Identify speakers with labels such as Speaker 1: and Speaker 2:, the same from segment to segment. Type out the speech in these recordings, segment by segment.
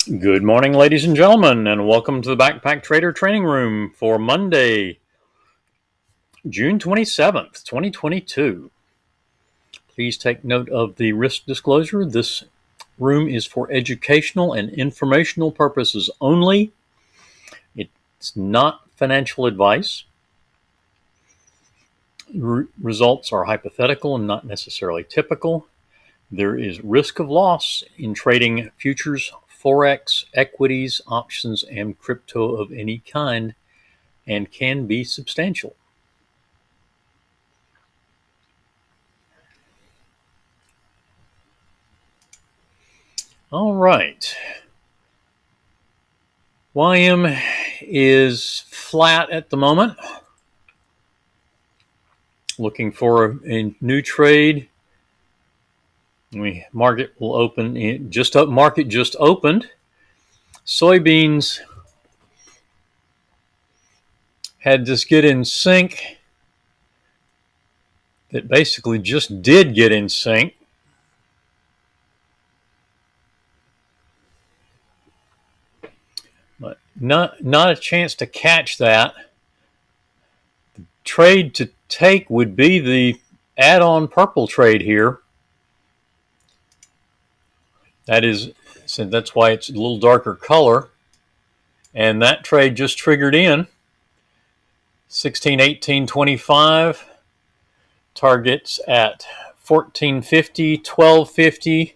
Speaker 1: Good morning, ladies and gentlemen, and welcome to the Backpacktrader training room for Monday, June 27th, 2022. Please take note of the risk disclosure. This room is for educational and informational purposes only. It's not financial advice. Results are hypothetical and not necessarily typical. There is risk of loss in trading futures, forex, equities, options, and crypto of any kind, and can be substantial. All right. YM is flat at the moment. Looking for a new trade. Market will open in market just opened. Soybeans had this get in sync that basically just did get in sync. But not a chance to catch that. The trade to take would be the add-on purple trade here. So that's why it's a little darker color. And that trade just triggered in 16.18.25. Targets at 14.50, 12.50.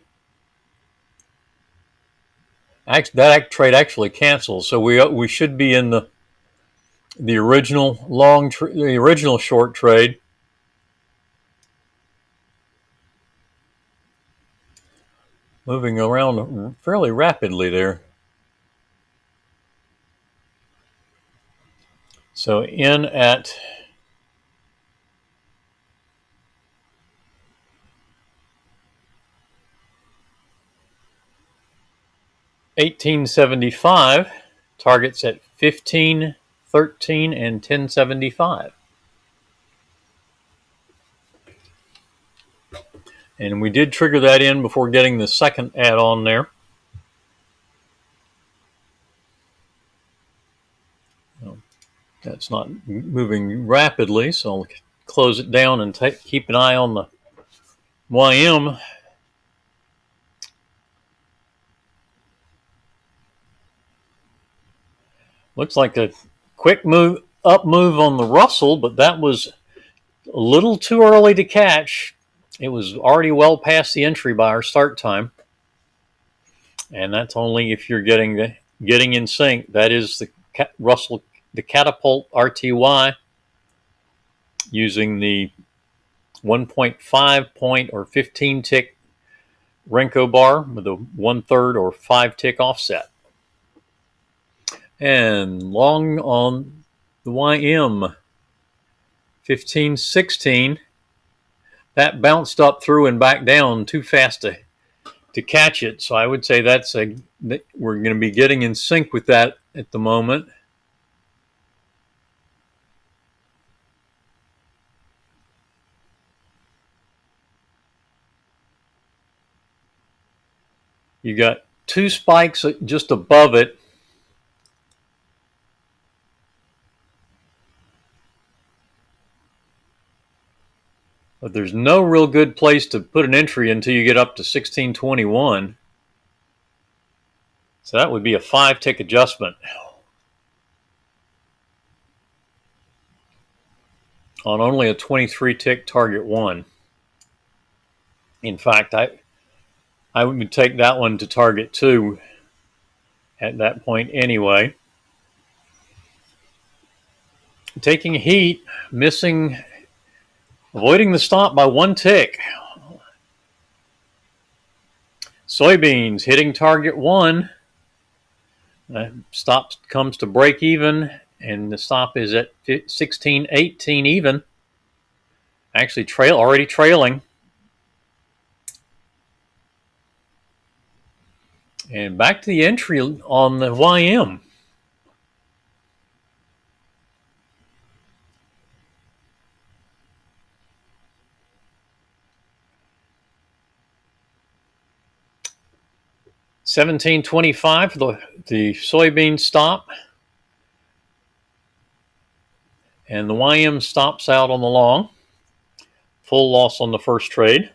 Speaker 1: That trade actually canceled, so we should be in the original short trade. Moving around fairly rapidly there. So in at 18.75, targets at 15, 13, and 10.75. And we did trigger that in before getting the second add-on there. That's not moving rapidly, so I'll close it down and keep an eye on the YM. Looks like a quick up move on the Russell, but that was a little too early to catch. It was already well past the entry by our start time. And that's only if you're getting in sync. That is the Russell, the Catapult RTY, using the 1.5 point or 15 tick Renko bar with a 1/3 or 5 tick offset. And long on the YM 15.16, that bounced up through and back down too fast to catch it. So I would say we're going to be getting in sync with that at the moment. You got two spikes just above it. But there's no real good place to put an entry until you get up to 16.21. So that would be a 5 tick adjustment on only a 23 tick target one. In fact, I would take that one to target 2 at that point anyway. Taking heat, avoiding the stop by 1 tick. Soybeans hitting target 1. Stop comes to break even, and the stop is at 16.18 even. Actually, already trailing. And back to the entry on the YM. 17.25 for the soybean stop. And the YM stops out on the long. Full loss on the first trade.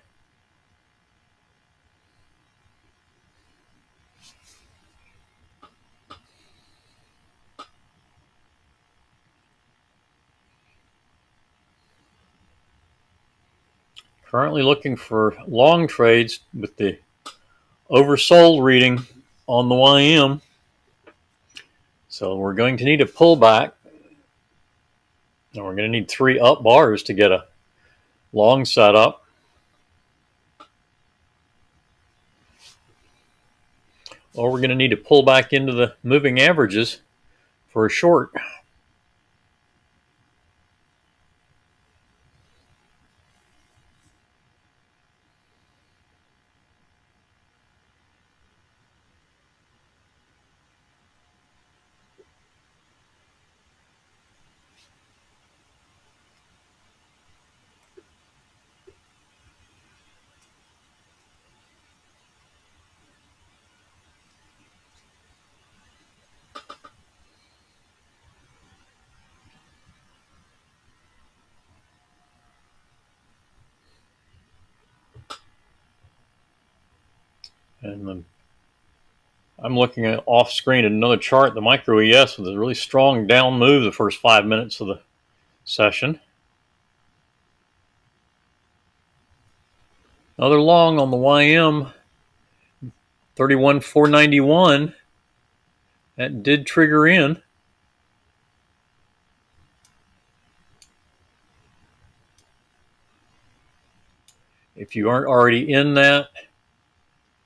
Speaker 1: Currently looking for long trades with the oversold reading on the YM. So we're going to need a pullback. And we're going to need 3 up bars to get a long setup. Or we're going to need to pull back into the moving averages for a short. And I'm looking at off screen at another chart, the micro ES, with a really strong down move the first 5 minutes of the session. Another long on the YM, 31,491. That did trigger in. If you aren't already in that,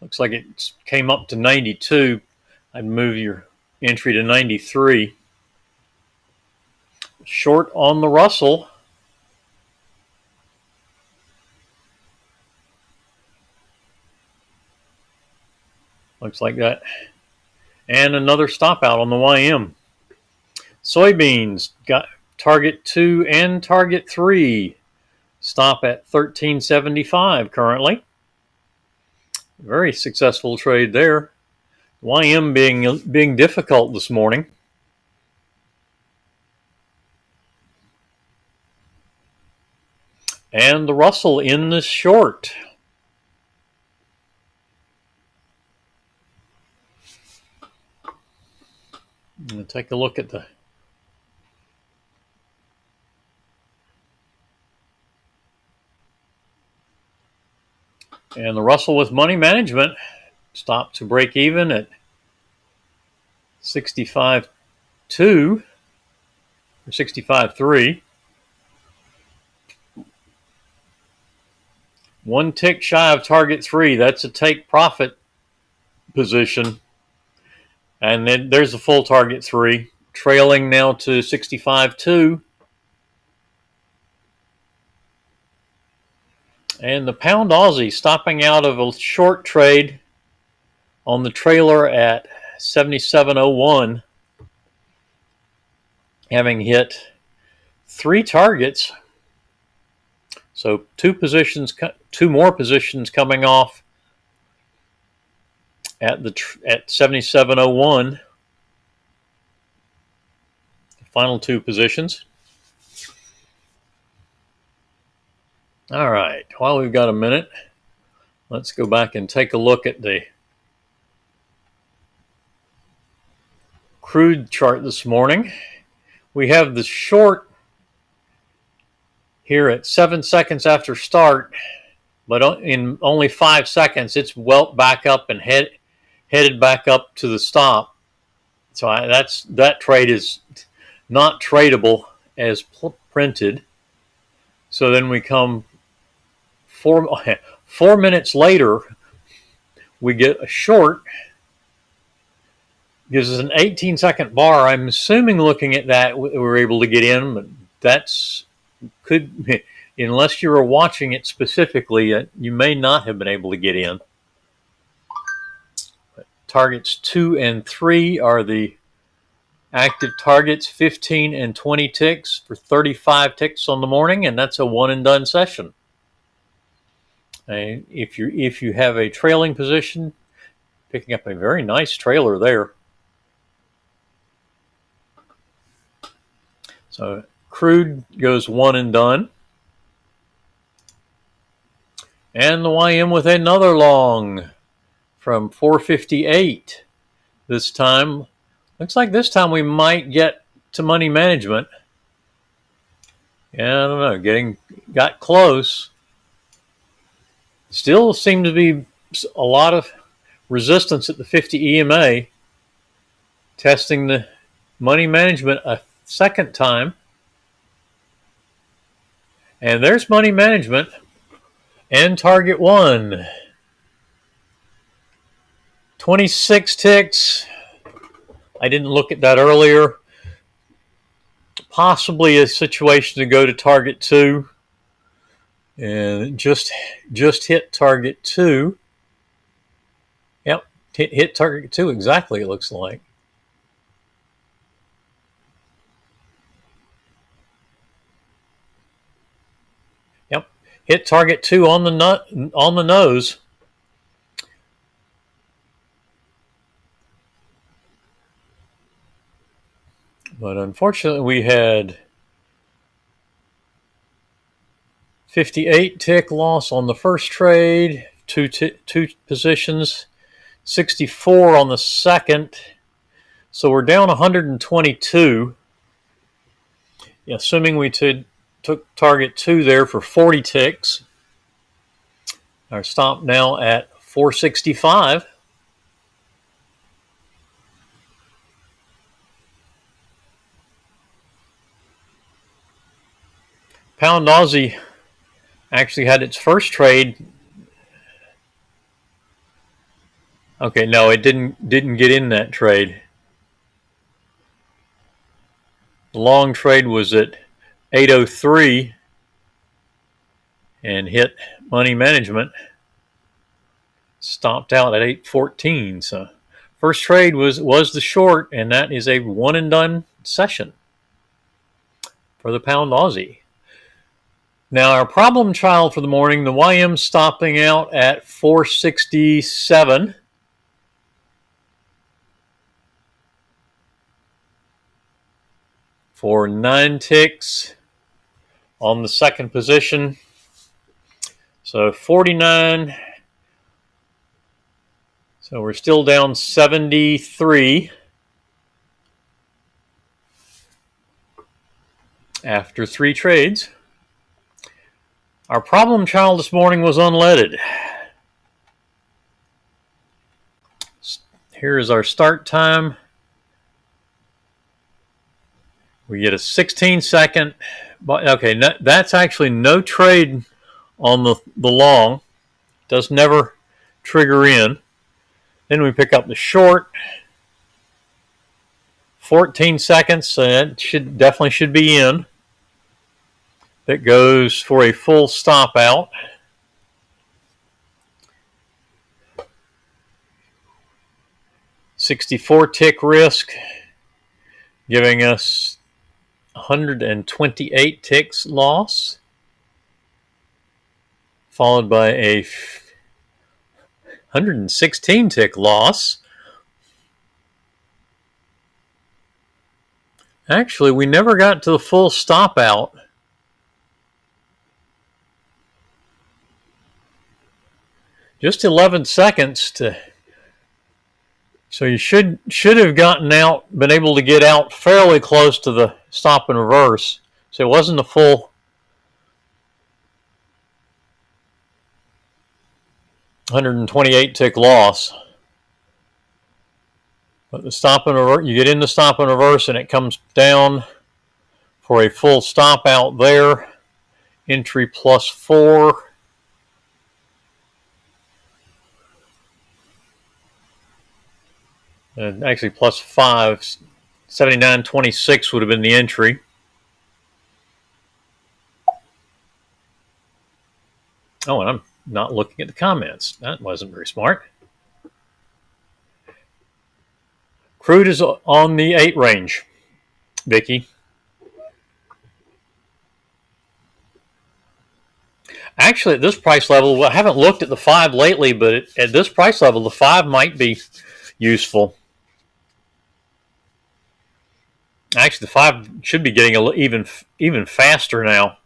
Speaker 1: looks like it came up to 92. I'd move your entry to 93. Short on the Russell. Looks like that. And another stop out on the YM. Soybeans got target 2 and target 3. Stop at 13.75 currently. Very successful trade there. YM being difficult this morning. And the Russell in the short. We'll take a look at the Russell with money management stopped to break even at 65.2 or 65.3. 1 tick shy of target 3. That's a take profit position. And then there's the full target 3. Trailing now to 65.2. And the pound Aussie stopping out of a short trade on the trailer at 77.01. Having hit 3 targets. So 2 more positions coming off at 77.01. The final 2 positions. All right, while we've got a minute, let's go back and take a look at the crude chart this morning. We have the short here at 7 seconds after start, but in only 5 seconds, it's welt back up and headed back up to the stop. So that trade is not tradable as printed. So then we come 4 minutes later, we get a short. Gives us an 18-second bar. I'm assuming looking at that we were able to get in, but could, unless you were watching it specifically, you may not have been able to get in. But targets 2 and 3 are the active targets, 15 and 20 ticks for 35 ticks on the morning, and that's a one and done session. And if you have a trailing position, Picking up a very nice trailer there. So crude goes one and done. And the YM with another long from 458. This time, looks like this time we might get to money management. Yeah, I don't know, got close. Still seemed to be a lot of resistance at the 50 EMA. Testing the money management a second time. And there's money management and target one. 26 ticks. I didn't look at that earlier. Possibly a situation to go to target two. And just hit target two. Yep, hit target two exactly, it looks like. Yep, hit target two on the nose. But unfortunately, we had 58 tick loss on the first trade, two positions, 64 on the second. So we're down 122. Assuming we took target two there for 40 ticks. Our stop now at 465. Pound Aussie actually had its first trade. Okay, no, it didn't get in that trade. The long trade was at 803 and hit money management. Stopped out at 814. So first trade was the short, and that is a one and done session for the Pound Aussie. Now our problem child for the morning, the YM stopping out at 467. For 9 ticks on the second position. So 49. So we're still down 73 after 3 trades. Our problem child this morning was unleaded. Here is our start time. We get a 16-second. Okay, that's actually no trade on the long. Does never trigger in. Then we pick up the short. 14 seconds, so that definitely should be in. That goes for a full stop out. $64 tick risk, giving us 128 ticks loss, followed by a 116 tick loss. Actually, we never got to the full stop out. Just 11 seconds to. So you should have been able to get out fairly close to the stop and reverse. So it wasn't a full 128 tick loss. But the stop and reverse, you get in the stop and reverse and it comes down for a full stop out there. Entry +4. And actually +5. 79.26 would have been the entry. Oh, and I'm not looking at the comments. That wasn't very smart. Crude is on the 8 range, Vicky. Actually, at this price level, well, I haven't looked at the 5 lately, but at this price level, the 5 might be useful. Actually, the 5 should be getting even faster now.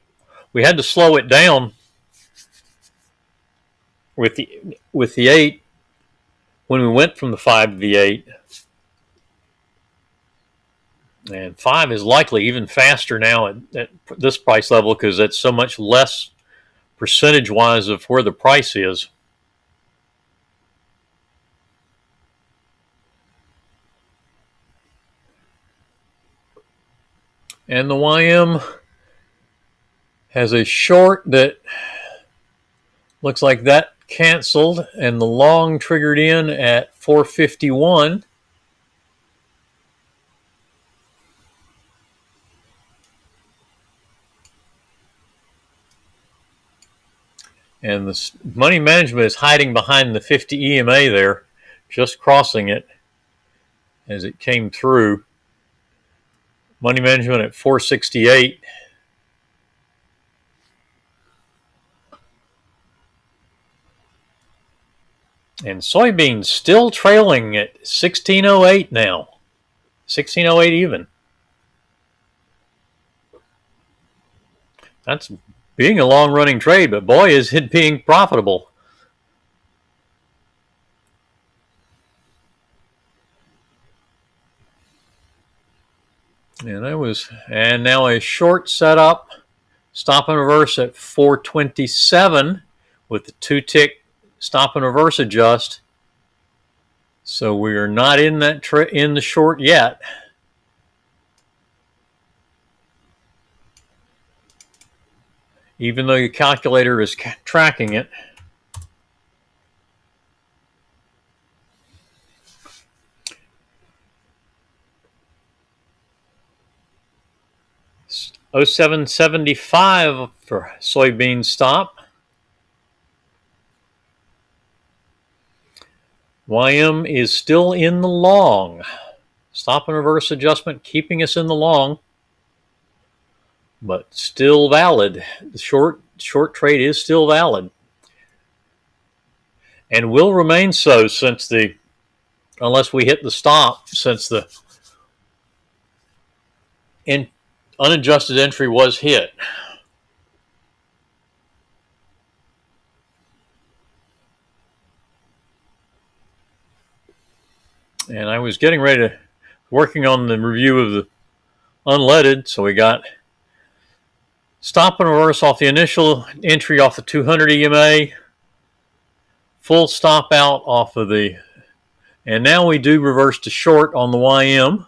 Speaker 1: We had to slow it down with the 8 when we went from the 5 to the 8. And 5 is likely even faster now at this price level because it's so much less percentage-wise of where the price is. And the YM has a short that looks like that canceled, and the long triggered in at 451. And the money management is hiding behind the 50 EMA there, just crossing it as it came through. Money management at 468. And soybeans still trailing at 1608 now. 1608 even. That's being a long running trade, but boy, is it being profitable. And now a short setup, stop and reverse at 427 with the 2-tick stop and reverse adjust. So we are not in that in the short yet. Even though your calculator is tracking it. $07.75 for soybean stop. YM is still in the long. Stop and reverse adjustment keeping us in the long, but still valid. The short trade is still valid and will remain so unless we hit the stop, since the unadjusted entry was hit. And I was getting ready to working on the review of the unleaded, so we got stop and reverse off the initial entry off the 200 EMA, full stop out off of the, and now we do reverse to short on the YM.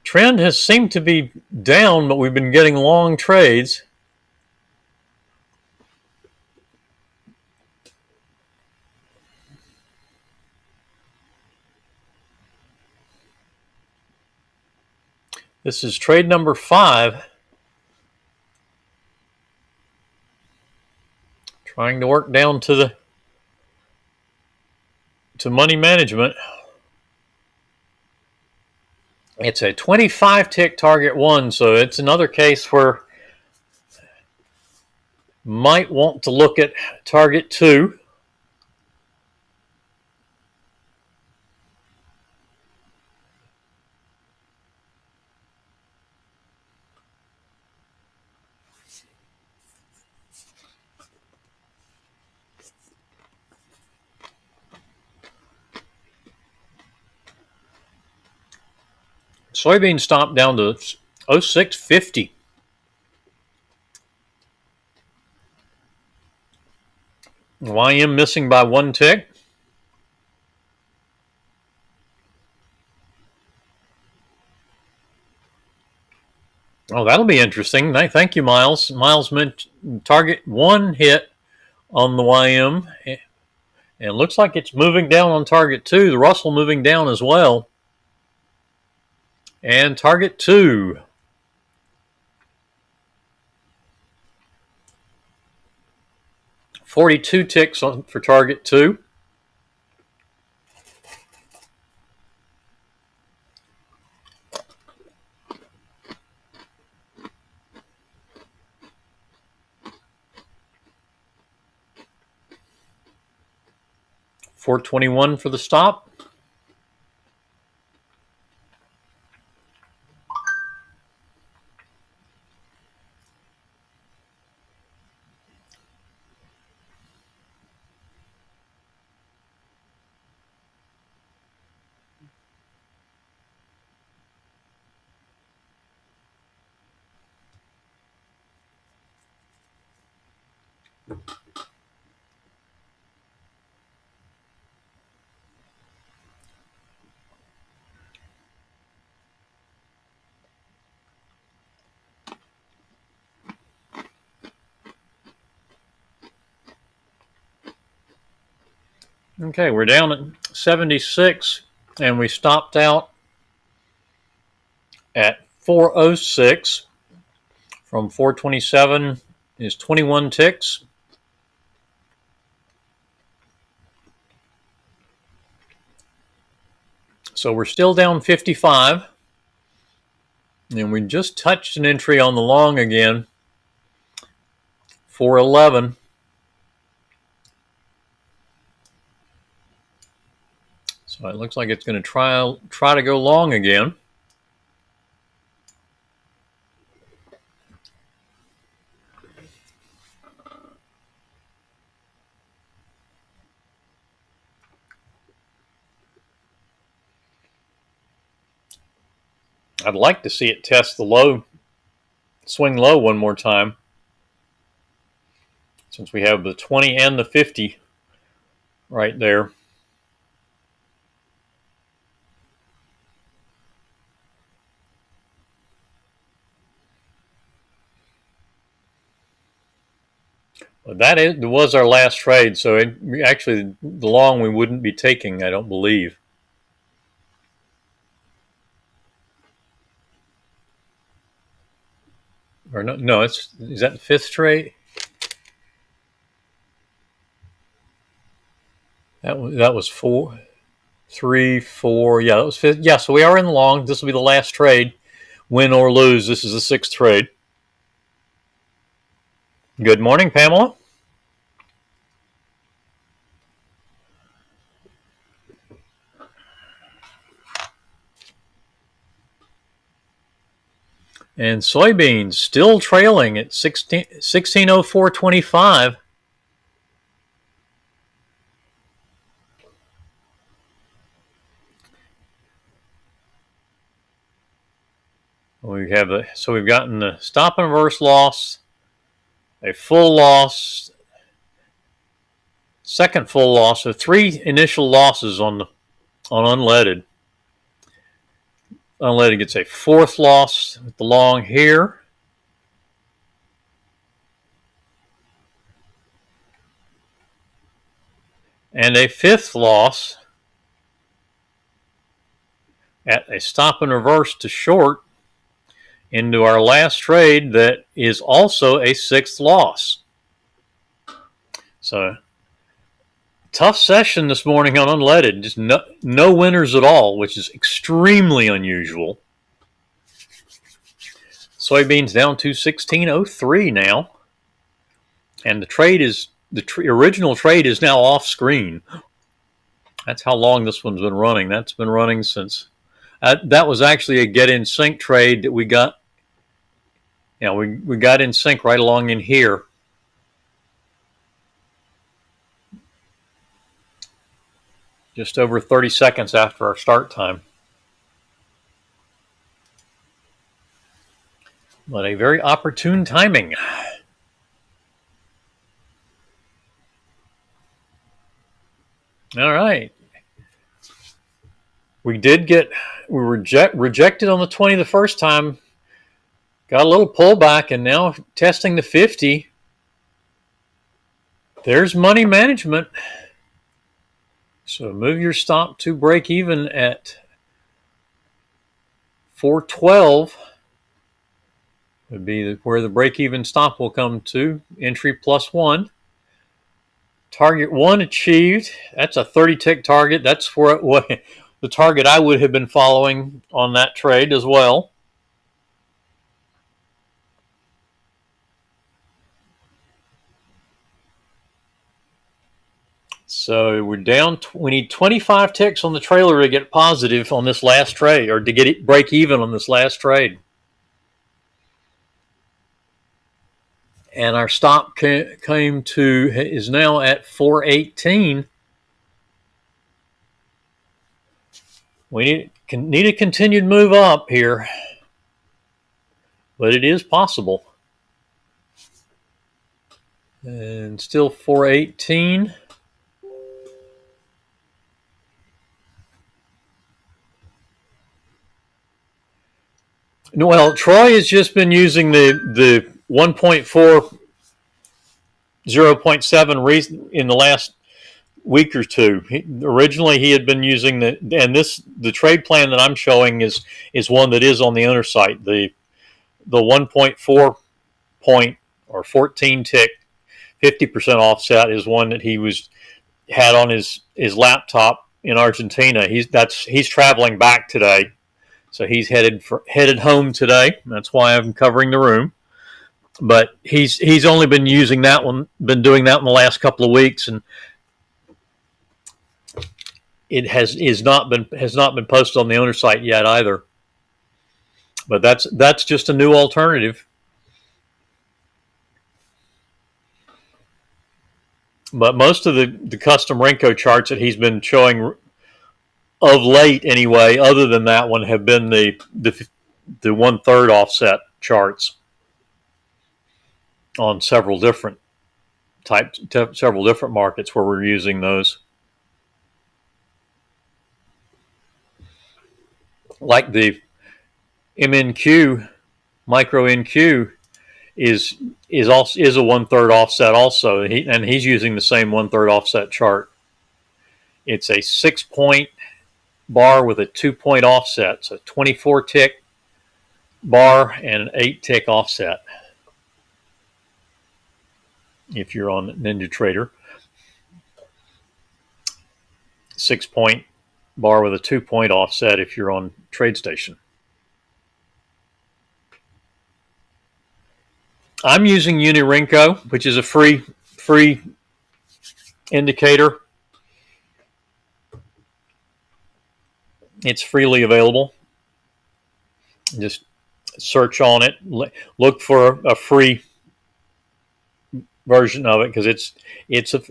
Speaker 1: Trend has seemed to be down, but we've been getting long trades. This is trade number 5. Trying to work down to money management. It's a 25-tick target 1, so it's another case where might want to look at target 2. Soybean stopped down to 06.50. YM missing by 1 tick. Oh, that'll be interesting. Thank you, Miles. Miles meant target 1 hit on the YM. And it looks like it's moving down on target 2. The Russell moving down as well. And target 2. $42 ticks for target 2. 421 for the stop. Okay, we're down at 76, and we stopped out at 406. From 427 is 21 ticks. So we're still down 55. And we just touched an entry on the long again. 411. So it looks like it's going to try to go long again. I'd like to see it test the low, swing low one more time, since we have the 20 and the 50 right there. But that was our last trade, so actually the long we wouldn't be taking, I don't believe. Or no, is that the fifth trade? That was 4, 3, 4. Yeah, that was fifth. Yeah, so we are in the long. This will be the last trade. Win or lose, this is the sixth trade. Good morning, Pamela. And soybeans still trailing at 1604.25. So we've gotten the stop and reverse loss, a full loss, second full loss, so 3 initial losses on unleaded. Unleaded gets a 4th loss with the long here. And a 5th loss at a stop and reverse to short into our last trade that is also a 6th loss. So tough session this morning on unleaded. Just no winners at all, which is extremely unusual. Soybeans down to 1603 now. And the trade is the original trade is now off screen. That's how long this one's been running. That's been running since that was actually a get in sync trade that we got. You know, we got in sync right along in here. Just over 30 seconds after our start time. But a very opportune timing. All right. We were rejected on the 20 the first time. Got a little pullback, and now testing the 50. There's money management. So move your stop to break even at 412. Would be where the break even stop will come to. Entry +1. Target 1 achieved. That's a 30 tick target. That's what the target I would have been following on that trade as well. So we're down. We need 25 ticks on the trailer to get positive on this last trade, or to get it break even on this last trade. And our stop came to, is now at 418. We need a continued move up here, but it is possible. And still 418. Well, Troy has just been using the 1.4 0.7 in the last week or two. Originally he had been using the trade plan that I'm showing is one that is on the owner site. The 1.4 point or 14 tick 50% offset is one that he had on his laptop in Argentina. He's traveling back today. So he's headed home today. That's why I'm covering the room. But he's only been using that one, been doing that in the last couple of weeks, and it has not been posted on the owner site yet either. But that's just a new alternative. But most of the custom Renko charts that he's been showing of late, anyway, other than that one, have been the 1/3 offset charts on several different markets where we're using those. Like the MNQ, micro NQ is a 1/3 offset also, and he's using the same 1/3 offset chart. It's a 6-point bar with a 2-point offset, so 24 tick bar and an 8 tick offset. If you're on NinjaTrader, 6-point bar with a 2-point offset if you're on TradeStation. I'm using Unirenko, which is a free indicator. It's freely available. Just search on it. Look for a free version of it, because it's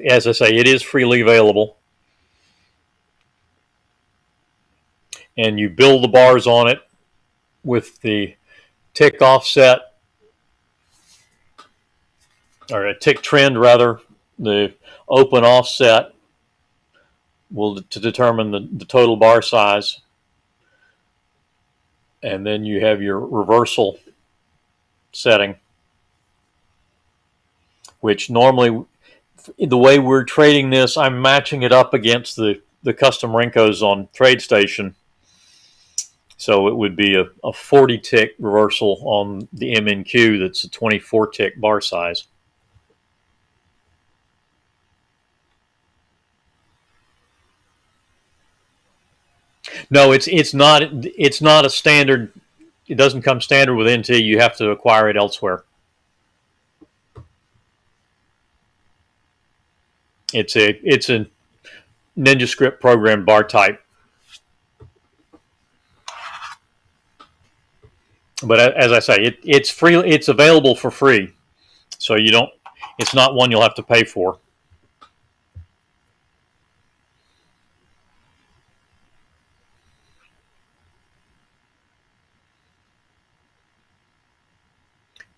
Speaker 1: as I say, it is freely available. And you build the bars on it with the tick offset, or a tick trend rather. The open offset will to determine the total bar size, and then you have your reversal setting, which normally, the way we're trading this, I'm matching it up against the custom Renkos on TradeStation. So it would be a 40 tick reversal on the MNQ that's a 24 tick bar size. No, it's not a standard. It doesn't come standard with NT. You have to acquire it elsewhere. It's a NinjaScript program bar type. But as I say, it's free. It's available for free, so you don't. It's not one you'll have to pay for.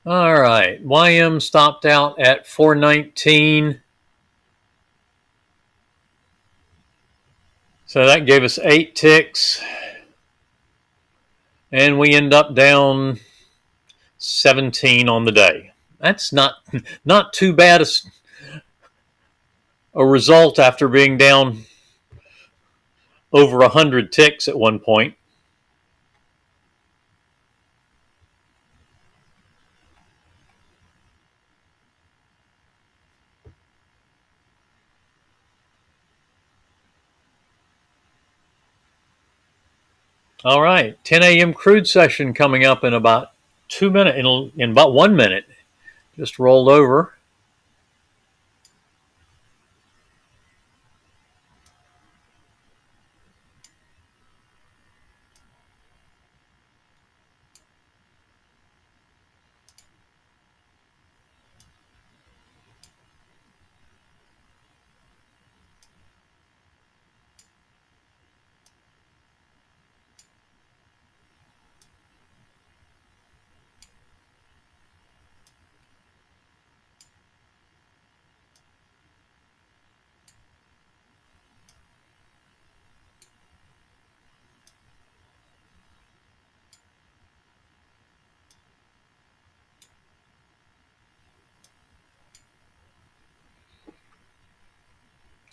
Speaker 1: All right, YM stopped out at 419. So that gave us 8 ticks. And we end up down 17 on the day. That's not too bad a result after being down over 100 ticks at one point. All right, 10 a.m. crude session coming up in about 2 minutes, in about 1 minute. Just rolled over.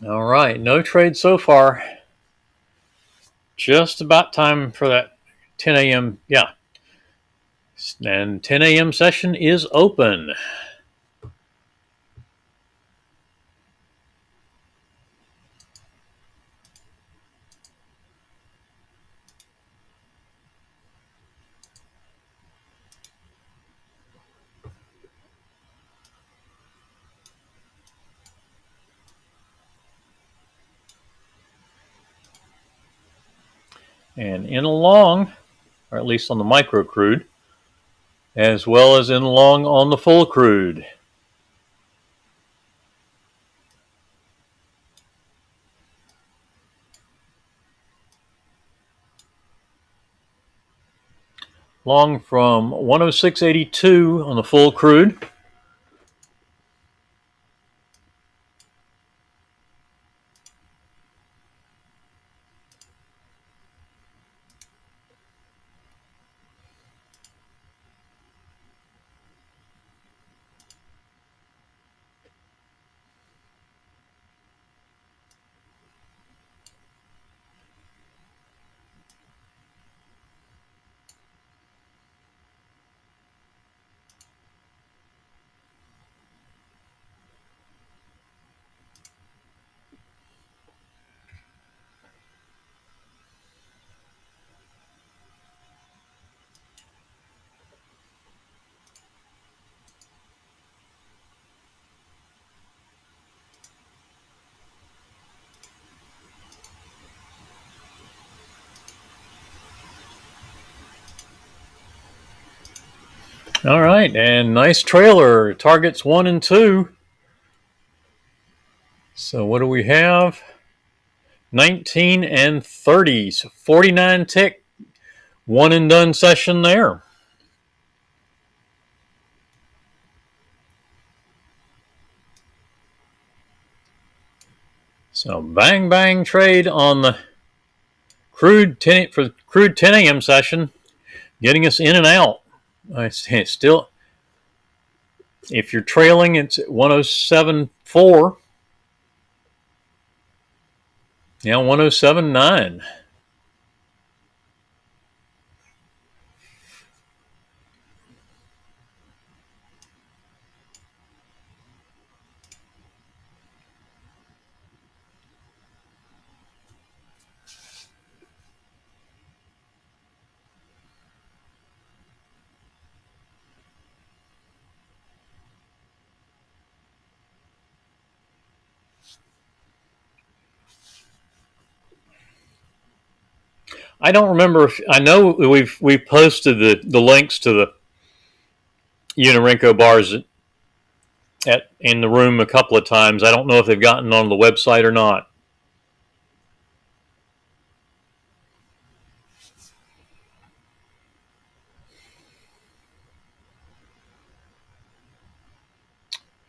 Speaker 1: All right, no trade so far. Just about time for that 10 a.m. Yeah. And 10 a.m. session is open. And in along, or at least on the micro crude, as well as in along on the full crude. Long from 106.82 on the full crude. All right, and nice trailer. Targets 1 and 2. So what do we have? 19 and 30s. 49 tick. One and done session there. So bang bang trade on the crude 10 for crude 10 a.m. session, getting us in and out. It's still, if you're trailing, it's at 107.4. Yeah, 107.9. I don't remember if I know we've posted the links to the Unirenko bars in the room a couple of times. I don't know if they've gotten on the website or not.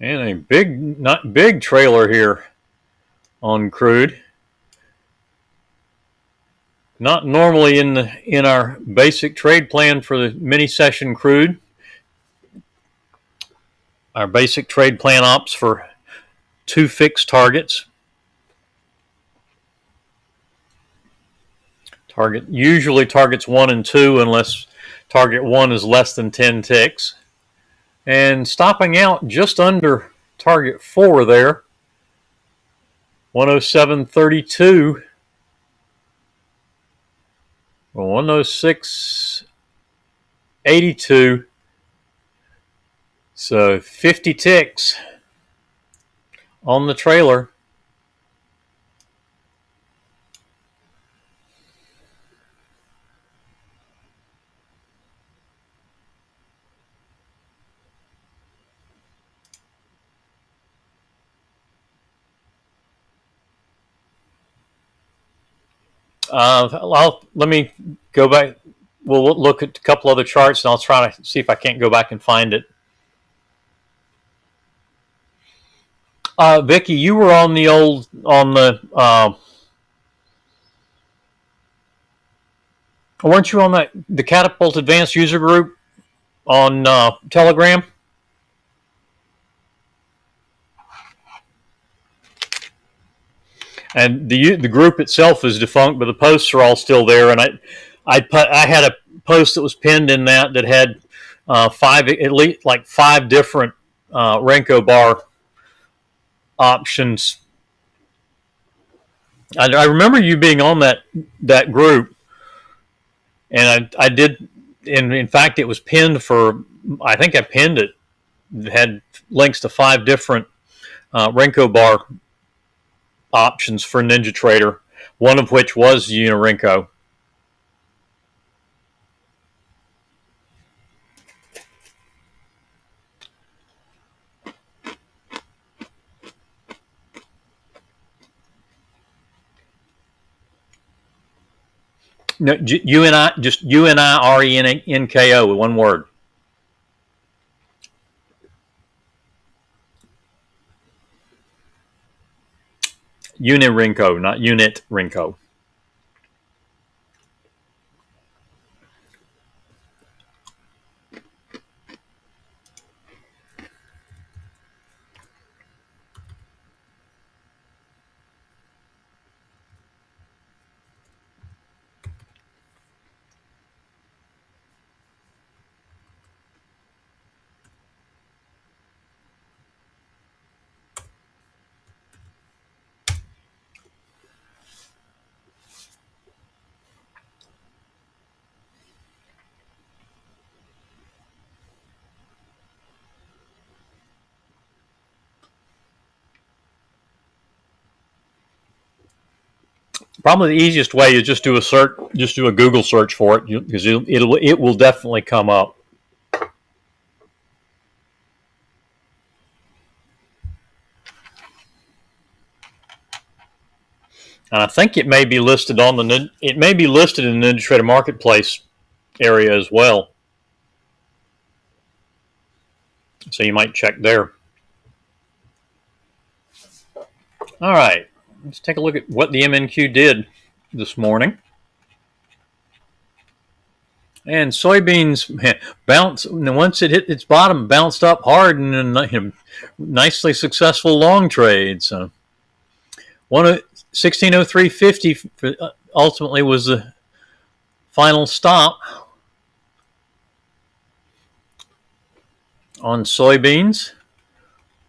Speaker 1: And a big, not big trailer here on crude. Not normally in our basic trade plan for the mini session crude. Our basic trade plan opts for 2 fixed targets. Target usually targets 1 and 2 unless target 1 is less than 10 ticks. And stopping out just under target 4 there. 107.32. 106.82. So 50 ticks on the trailer. Let me go back. We'll look at a couple other charts, and I'll try to see if I can't go back and find it. Vicky, you were on the weren't you on the Catapult Advanced User Group on Telegram? And the group itself is defunct, but the posts are all still there. And I had a post that was pinned in that had five, at least like five different Renko bar options. I remember you being on that group, and I did. And in fact, it was pinned for. I think I pinned it. It had links to five different Renko bar options for NinjaTrader, one of which was Unirenko. No, UNI, just UNIRENKO, one word. Unirenko, not Unit Renko. Probably the easiest way is just do a search, just do a Google search for it, because it will definitely come up. And I think it may be listed in the NinjaTrader Marketplace area as well. So you might check there. All right, let's take a look at what the MNQ did this morning. And soybeans bounced once it hit its bottom, bounced up hard, and a nicely successful long trade. So 1603.50 ultimately was the final stop on soybeans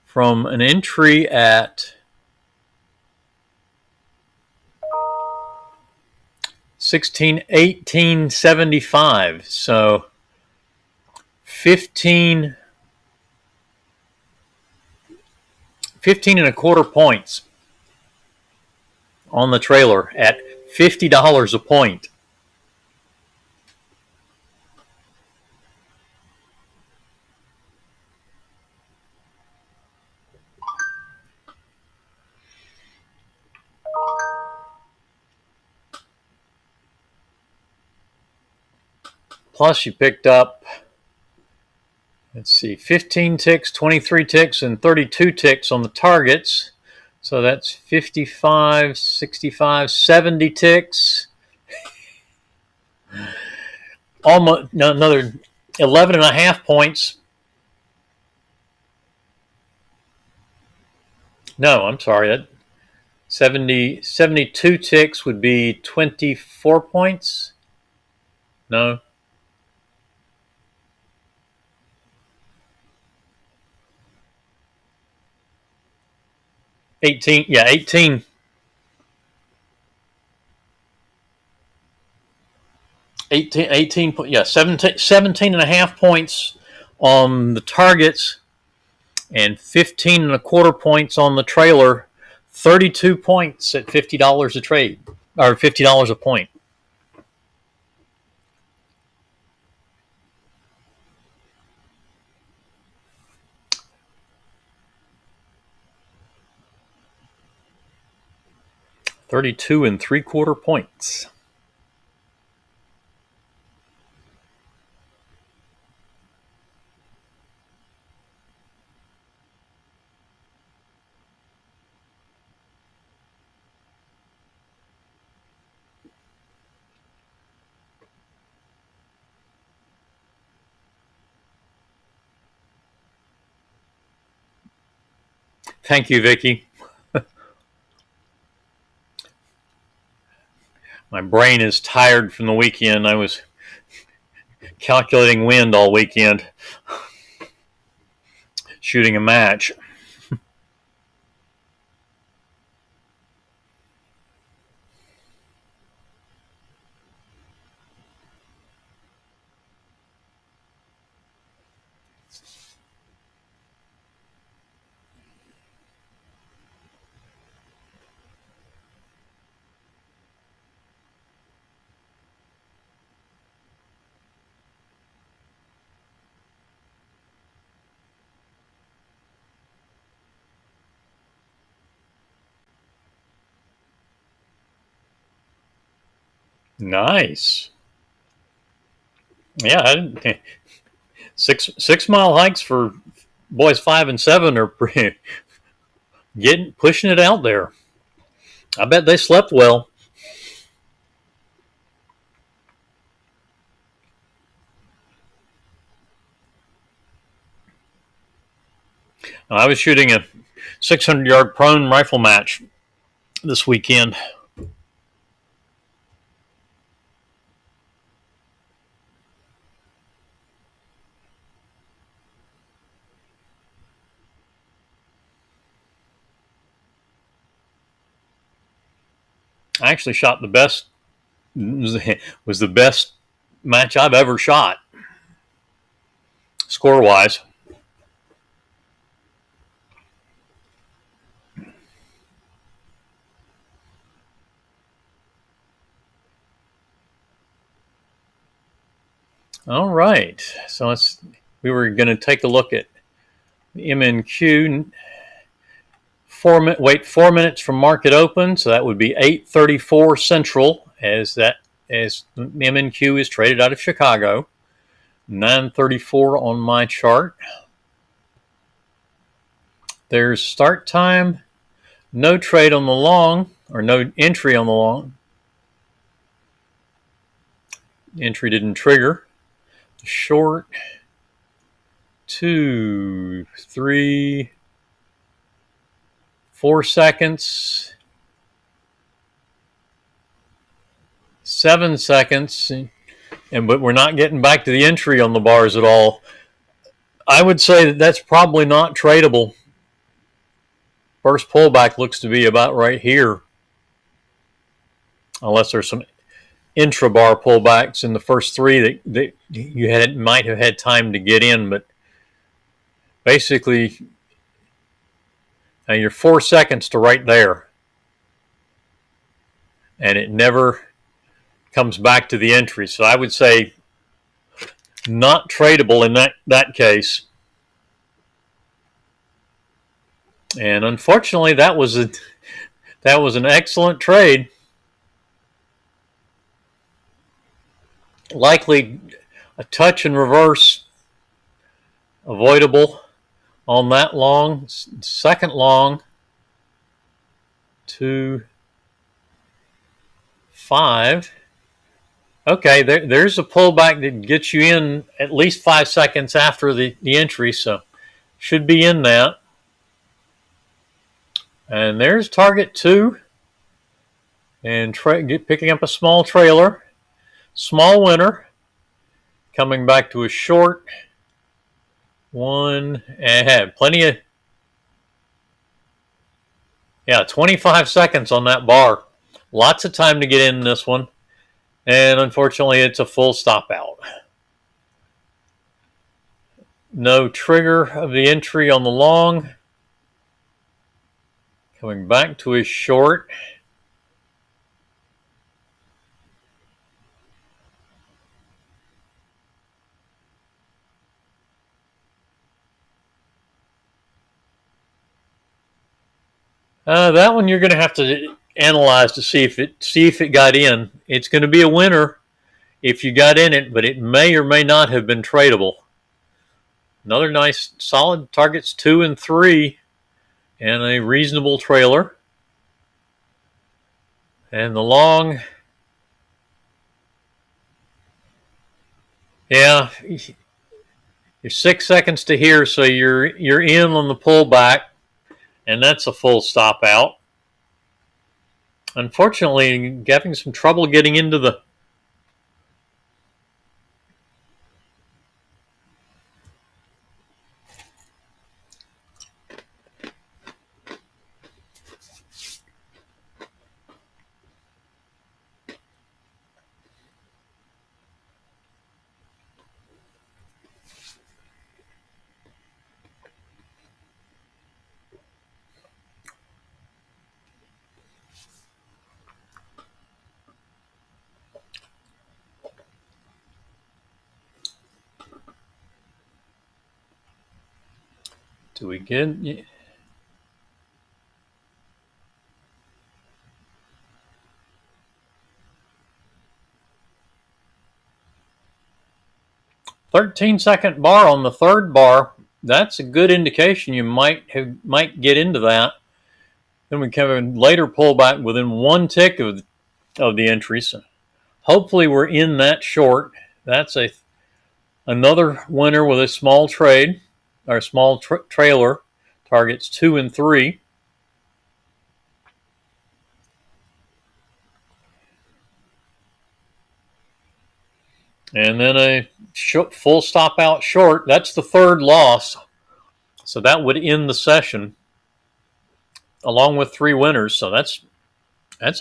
Speaker 1: from an entry at 1618.75. So 15 and a quarter points on the trailer at $50 a point. Plus, you picked up, let's see, 15 ticks, 23 ticks, and 32 ticks on the targets. So that's 55, 65, 70 ticks. Almost another 11 and a half points. No, I'm sorry. That 72 ticks would be 24 points. No. 18. Yeah, 18. 18, yeah, 17 and a half points on the targets and 15 and a quarter points on the trailer. 32 points at $50 a trade, or $50 a point. $32 and 3/4 points. Thank you, Vicky. My brain is tired from the weekend. I was calculating wind all weekend, shooting a match. Nice. Yeah, 6 mile hikes for boys 5 and 7 are pushing it out there. I bet they slept well. I was shooting a 600-yard prone rifle match this weekend. I actually shot the best. Was the best match I've ever shot, score-wise. All right, so we were going to take a look at MNQ. Wait 4 minutes from market open, so that would be 8:34 Central, as MNQ is traded out of Chicago. 9:34 on my chart. There's start time. No trade on the long, or no entry on the long. Entry didn't trigger. Short. 2, 3, 4 seconds. 7 seconds. But we're not getting back to the entry on the bars at all. I would say that's probably not tradable. First pullback looks to be about right here, unless there's some intra-bar pullbacks in the first three that you might have had time to get in. But basically, you're 4 seconds to right there, and it never comes back to the entry. So I would say not tradable in that case. And unfortunately, that was an excellent trade. Likely a touch and reverse avoidable on that long. Second long, 2, 5. Okay, there's a pullback that gets you in at least 5 seconds after the entry, so should be in that. And there's target 2, and picking up a small trailer. Small winner, coming back to a short 1, and had plenty of, 25 seconds on that bar. Lots of time to get in this one, and unfortunately it's a full stop out. No trigger of the entry on the long. Coming back to his short. That one you're going to have to analyze to see if it got in. It's going to be a winner if you got in it, but it may or may not have been tradable. Another nice solid targets 2 and 3, and a reasonable trailer. And the long, you're 6 seconds to here, so you're in on the pullback, and that's a full stop out. Unfortunately, having some trouble getting into the do we get 13-second bar on the third bar? That's a good indication you might get into that. Then we come in later pullback within one tick of the entry. So hopefully we're in that short. That's another winner with a small trade, or small trailer, targets 2 and 3. And then a full stop out short. That's the third loss. So that would end the session along with 3 winners. So that's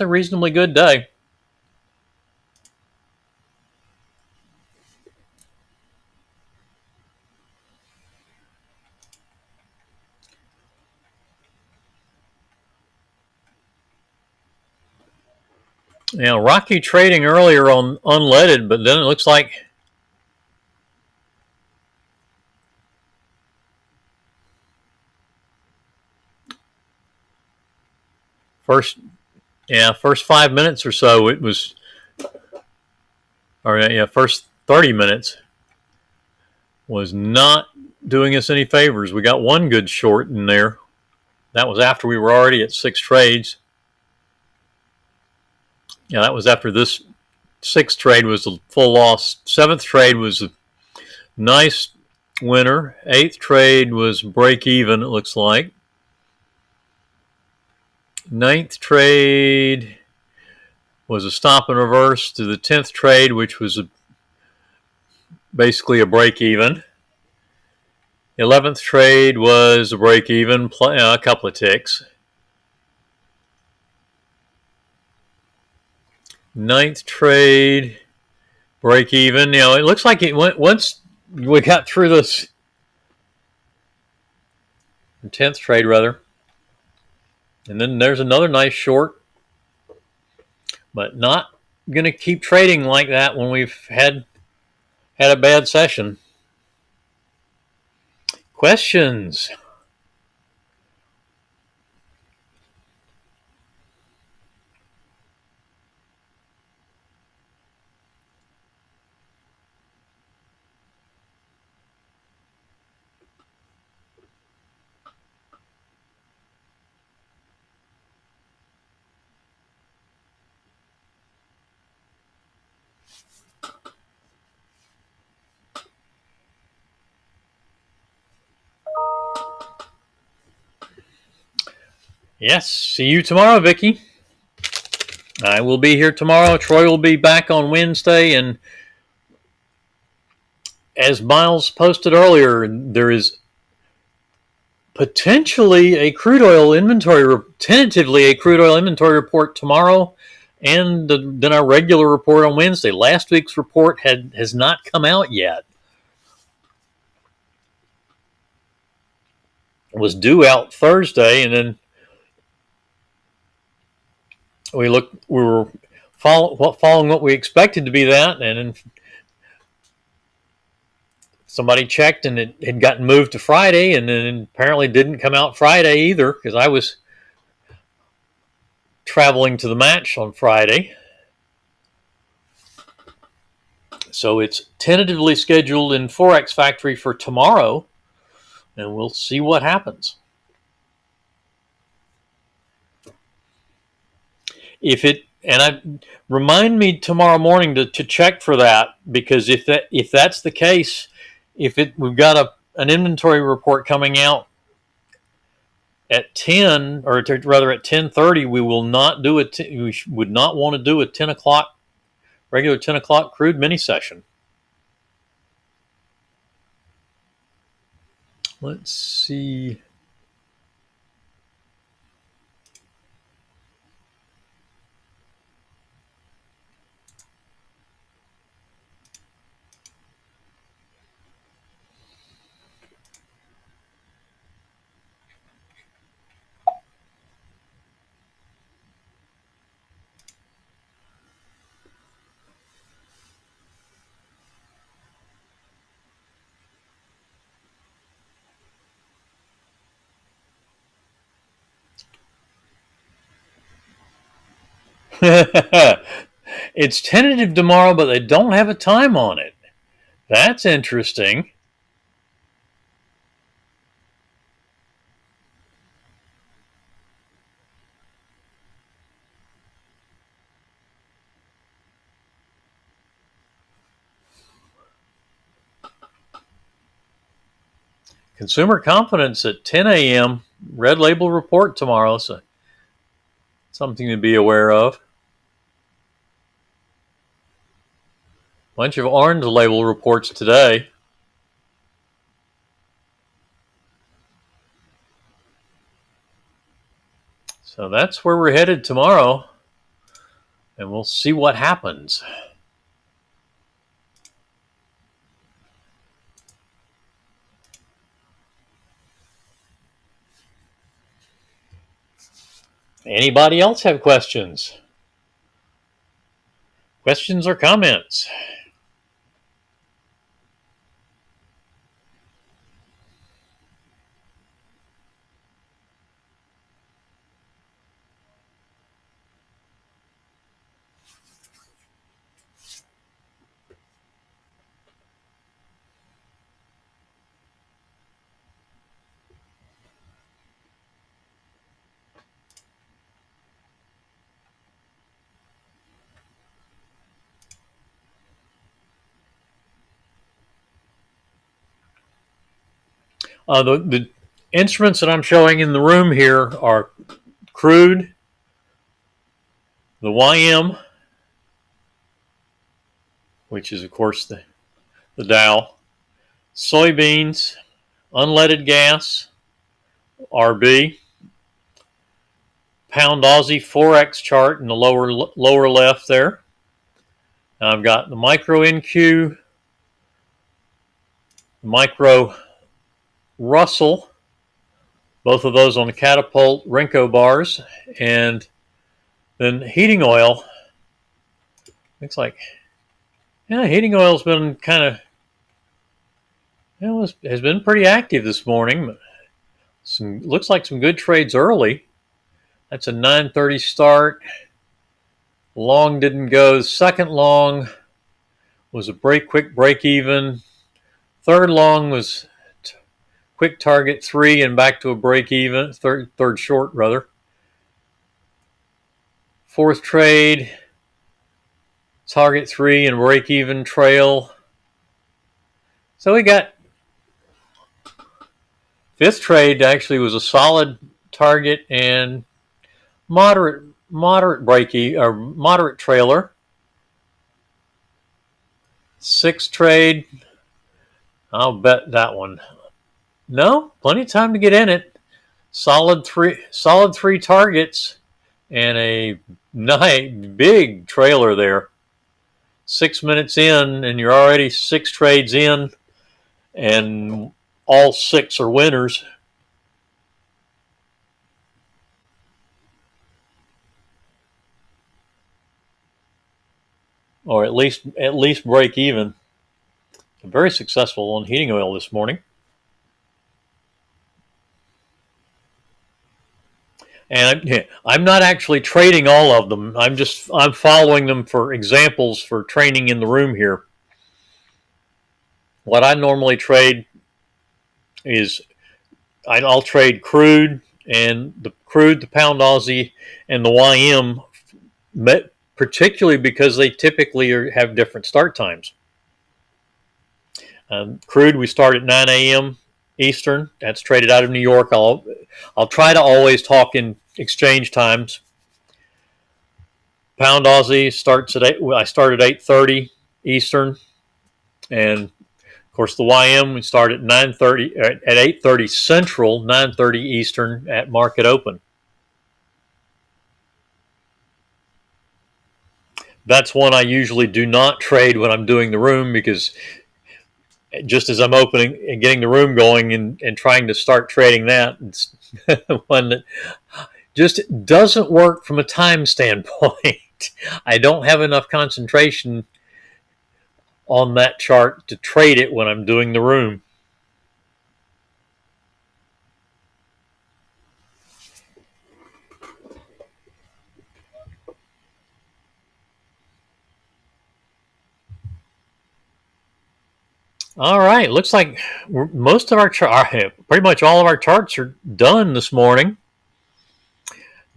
Speaker 1: a reasonably good day. Rocky trading earlier on unleaded, but then it looks like first 5 minutes or so it was, first 30 minutes was not doing us any favors. We got one good short in there. That was after we were already at 6 trades. That was after this 6th trade was a full loss. 7th trade was a nice winner. 8th trade was break even, it looks like. 9th trade was a stop and reverse to the 10th trade, which was basically a break even. 11th trade was a break even, a couple of ticks. 9th trade, break even. It looks like it went once we got through this 10th trade rather. And then there's another nice short, but not going to keep trading like that when we've had a bad session. Questions? Yes, see you tomorrow, Vicky. I will be here tomorrow. Troy will be back on Wednesday. And as Miles posted earlier, there is potentially tentatively a crude oil inventory report tomorrow, and then our regular report on Wednesday. Last week's report has not come out yet. It was due out Thursday, and then we were following what we expected to be that, and then somebody checked and it had gotten moved to Friday, and then apparently didn't come out Friday either, because I was traveling to the match on Friday. So it's tentatively scheduled in Forex Factory for tomorrow, and we'll see what happens. Remind me tomorrow morning to check for that, because if that's the case, we've got an inventory report coming out at 10, or rather at 10:30, we will not do it. We would not want to do a 10 o'clock, regular 10 o'clock crude mini session. Let's see. It's tentative tomorrow, but they don't have a time on it. That's interesting. Consumer confidence at 10 a.m. Red label report tomorrow, so something to be aware of. Bunch of orange label reports today. So that's where we're headed tomorrow, and we'll see what happens. Anybody else have questions? Questions or comments? The instruments that I'm showing in the room here are crude, the YM, which is, of course, the Dow, soybeans, unleaded gas, RB, pound Aussie Forex chart in the lower left there. And I've got the micro NQ, micro Russell, both of those on the Catapult Renko bars, and then heating oil. Looks like, yeah, heating oil's been kind of, has been pretty active this morning. Looks like some good trades early. That's a 9:30 start. Long didn't go. Second long was a quick break even. Third long was quick target 3 and back to a break even. Third short rather. Fourth trade, target 3 and break even trail. So we got fifth trade actually was a solid target and moderate breaky or moderate trailer. Sixth trade, I'll bet that one. No, plenty of time to get in it. Solid three targets and a nice big trailer there. 6 minutes in and you're already 6 trades in and all 6 are winners. Or at least break even. Very successful on heating oil this morning. And I'm not actually trading all of them. I'm following them for examples for training in the room here. What I normally trade is I'll trade crude, the pound Aussie, and the YM, particularly because they typically have different start times. Crude, we start at 9 a.m. Eastern. That's traded out of New York. I'll try to always talk in exchange times. Pound Aussie starts at 8. I start at 8:30 Eastern, and of course the YM we start at 9:30 at 8:30 Central, 9:30 Eastern at market open. That's one I usually do not trade when I'm doing the room, because just as I'm opening and getting the room going and trying to start trading that, it's one that just doesn't work from a time standpoint. I don't have enough concentration on that chart to trade it when I'm doing the room. All right, looks like most of our pretty much all of our charts are done this morning.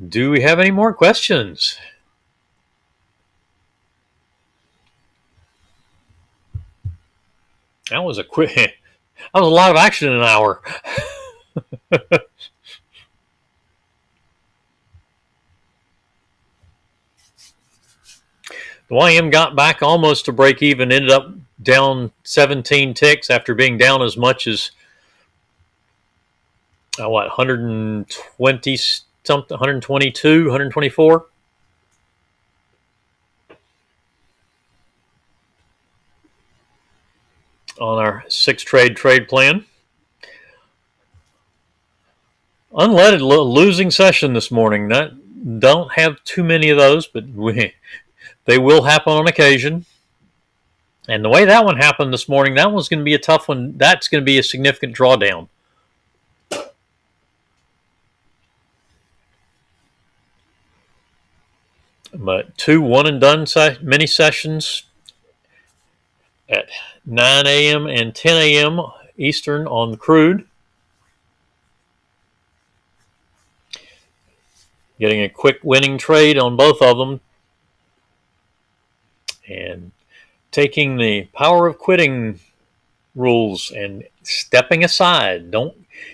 Speaker 1: Do we have any more questions? That was that was a lot of action in an hour. The YM got back almost to break even, ended up down 17 ticks after being down as much as 120 something, 122, 124. On our 6-trade trade plan. Unleaded losing session this morning. Don't have too many of those, but they will happen on occasion. And the way that one happened this morning, that one's going to be a tough one. That's going to be a significant drawdown. But 2 one-and-done mini sessions at 9 a.m. and 10 a.m. Eastern on the crude. Getting a quick winning trade on both of them. And taking the power of quitting rules and stepping aside.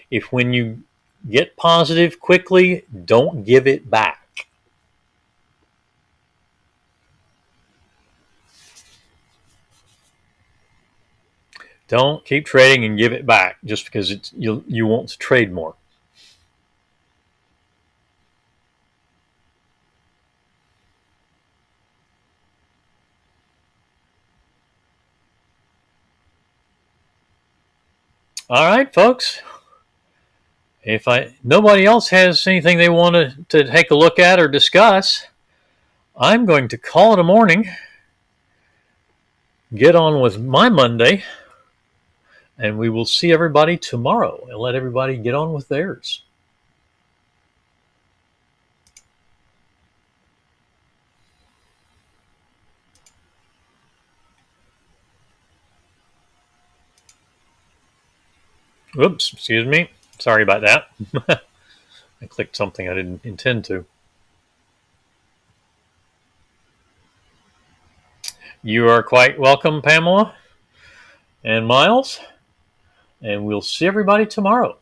Speaker 1: If when you get positive quickly, don't give it back. Don't keep trading and give it back just because you want to trade more. All right, folks. If nobody else has anything they want to take a look at or discuss, I'm going to call it a morning. Get on with my Monday, and we will see everybody tomorrow and let everybody get on with theirs. Oops, excuse me. Sorry about that. I clicked something I didn't intend to. You are quite welcome, Pamela and Miles, and we'll see everybody tomorrow.